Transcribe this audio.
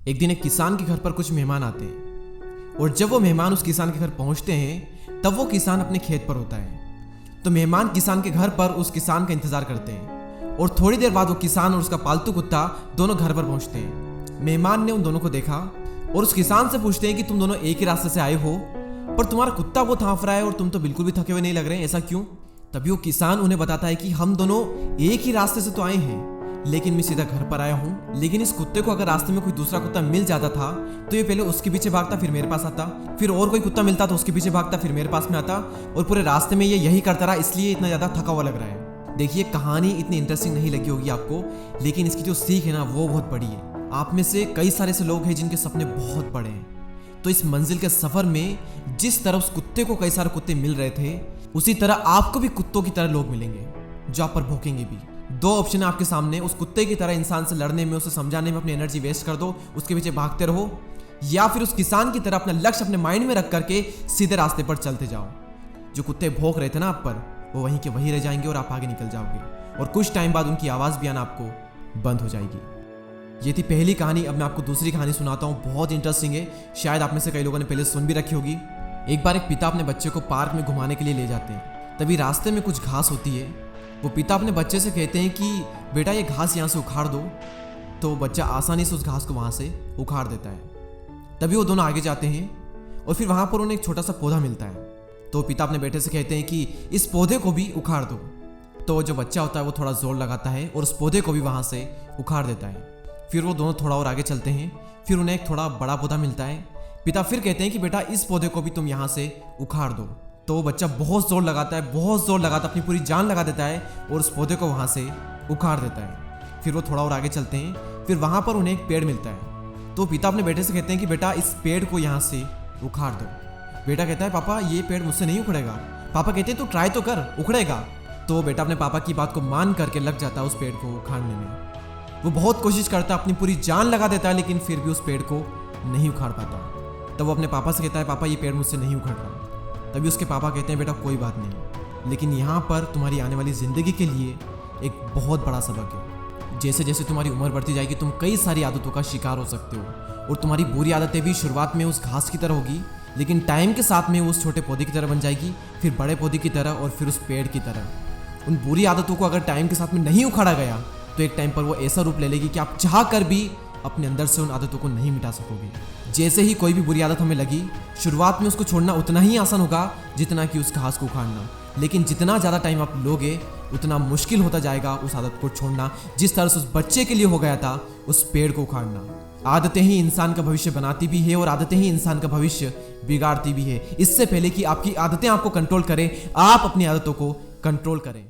एक दिन एक किसान के घर पर कुछ मेहमान आते हैं और जब वो मेहमान उस किसान के घर पहुंचते हैं तब वो किसान अपने खेत पर होता है। तो मेहमान किसान के घर पर उस किसान का इंतजार करते हैं और थोड़ी देर बाद वो किसान और उसका पालतू कुत्ता दोनों घर पर पहुंचते हैं। मेहमान ने उन दोनों को देखा और उस किसान से पूछते हैं कि तुम दोनों एक ही रास्ते से आए हो, पर तुम्हारा कुत्ता बहुत हांफ रहा है और तुम तो बिल्कुल भी थके हुए नहीं लग रहे हैं, ऐसा क्यों? तभी वो किसान उन्हें बताता है कि हम दोनों एक ही रास्ते से तो आए हैं, लेकिन मैं सीधा घर पर आया हूँ। लेकिन इस कुत्ते को अगर रास्ते में कोई दूसरा कुत्ता मिल जाता था तो ये पहले उसके पीछे भागता, फिर मेरे पास आता, फिर और कोई कुत्ता मिलता तो उसके पीछे भागता, फिर मेरे पास में आता, और पूरे रास्ते में ये यही करता रहा, इसलिए इतना ज्यादा थका हुआ लग रहा है। देखिए, कहानी इतनी इंटरेस्टिंग नहीं लगी होगी आपको, लेकिन इसकी जो सीख है ना वो बहुत बड़ी है। आप में से कई सारे ऐसे लोग हैं जिनके सपने बहुत बड़े हैं। तो इस मंजिल के सफर में जिस तरह उस कुत्ते को कई सारे कुत्ते मिल रहे थे, उसी तरह आपको भी कुत्तों की तरह लोग मिलेंगे जो आप पर भौंकेंगे भी। दो ऑप्शन है आपके सामने, उस कुत्ते की तरह इंसान से लड़ने में, उसे समझाने में अपनी एनर्जी वेस्ट कर दो, उसके पीछे भागते रहो, या फिर उस किसान की तरह अपना लक्ष्य अपने माइंड में रख करके सीधे रास्ते पर चलते जाओ। जो कुत्ते भौंक रहे थे ना आप पर, वो वहीं के वहीं रह जाएंगे और आप आगे निकल जाओगे, और कुछ टाइम बाद उनकी आवाज भी आना आपको बंद हो जाएगी। ये थी पहली कहानी। अब मैं आपको दूसरी कहानी सुनाता हूँ, बहुत इंटरेस्टिंग है, शायद आप में से कई लोगों ने पहले सुन भी रखी होगी। एक बार एक पिता अपने बच्चे को पार्क में घुमाने के लिए ले जाते हैं। तभी रास्ते में कुछ घास होती है। वो पिता अपने बच्चे से कहते हैं कि बेटा ये घास यहाँ से उखाड़ दो। तो बच्चा आसानी से उस घास को वहाँ से उखाड़ देता है। तभी वो दोनों आगे जाते हैं और फिर वहाँ पर उन्हें एक छोटा सा पौधा मिलता है। तो पिता अपने बेटे से कहते हैं कि इस पौधे को भी उखाड़ दो। तो जो बच्चा होता है वो थोड़ा जोर लगाता है और उस पौधे को भी वहाँ से उखाड़ देता है। फिर वो दोनों थोड़ा और आगे चलते हैं। फिर उन्हें एक थोड़ा बड़ा पौधा मिलता है। पिता फिर कहते हैं कि बेटा इस पौधे को भी तुम यहाँ से उखाड़ दो। तो बच्चा बहुत जोर लगाता है, बहुत जोर लगाता है, अपनी पूरी जान लगा देता है और उस पौधे को वहाँ से उखाड़ देता है। फिर वो थोड़ा और आगे चलते हैं। फिर वहाँ पर उन्हें एक पेड़ मिलता है। तो पिता अपने बेटे से कहते हैं कि बेटा इस पेड़ को यहाँ से उखाड़ दो। बेटा कहता है पापा ये पेड़ मुझसे नहीं उखड़ेगा। पापा कहते हैं तू ट्राई तो कर, उखड़ेगा। तो बेटा अपने पापा की बात को मान करके लग जाता है उस पेड़ को उखाड़ने में। वो बहुत कोशिश करता है, अपनी पूरी जान लगा देता है, लेकिन फिर भी उस पेड़ को नहीं उखाड़ पाता। तब वो अपने पापा से कहता है पापा ये पेड़ मुझसे नहीं उखड़ रहा। तभी उसके पापा कहते हैं बेटा कोई बात नहीं, लेकिन यहाँ पर तुम्हारी आने वाली ज़िंदगी के लिए एक बहुत बड़ा सबक है। जैसे जैसे तुम्हारी उम्र बढ़ती जाएगी तुम कई सारी आदतों का शिकार हो सकते हो, और तुम्हारी बुरी आदतें भी शुरुआत में उस घास की तरह होगी, लेकिन टाइम के साथ में वो उस छोटे पौधे की तरह बन जाएगी, फिर बड़े पौधे की तरह, और फिर उस पेड़ की तरह। उन बुरी आदतों को अगर टाइम के साथ में नहीं उखाड़ा गया तो एक टाइम पर वो ऐसा रूप ले लेगी कि आप चाह कर भी अपने अंदर से उन आदतों को नहीं मिटा सकोगे। जैसे ही कोई भी बुरी आदत हमें लगी, शुरुआत में उसको छोड़ना उतना ही आसान होगा जितना कि उस घास को उखाड़ना, लेकिन जितना ज़्यादा टाइम आप लोगे उतना मुश्किल होता जाएगा उस आदत को छोड़ना, जिस तरह से उस बच्चे के लिए हो गया था उस पेड़ को उखाड़ना। आदतें ही इंसान का भविष्य बनाती भी है और आदतें ही इंसान का भविष्य बिगाड़ती भी है। इससे पहले कि आपकी आदतें आपको कंट्रोल करें, आप अपनी आदतों को कंट्रोल करें।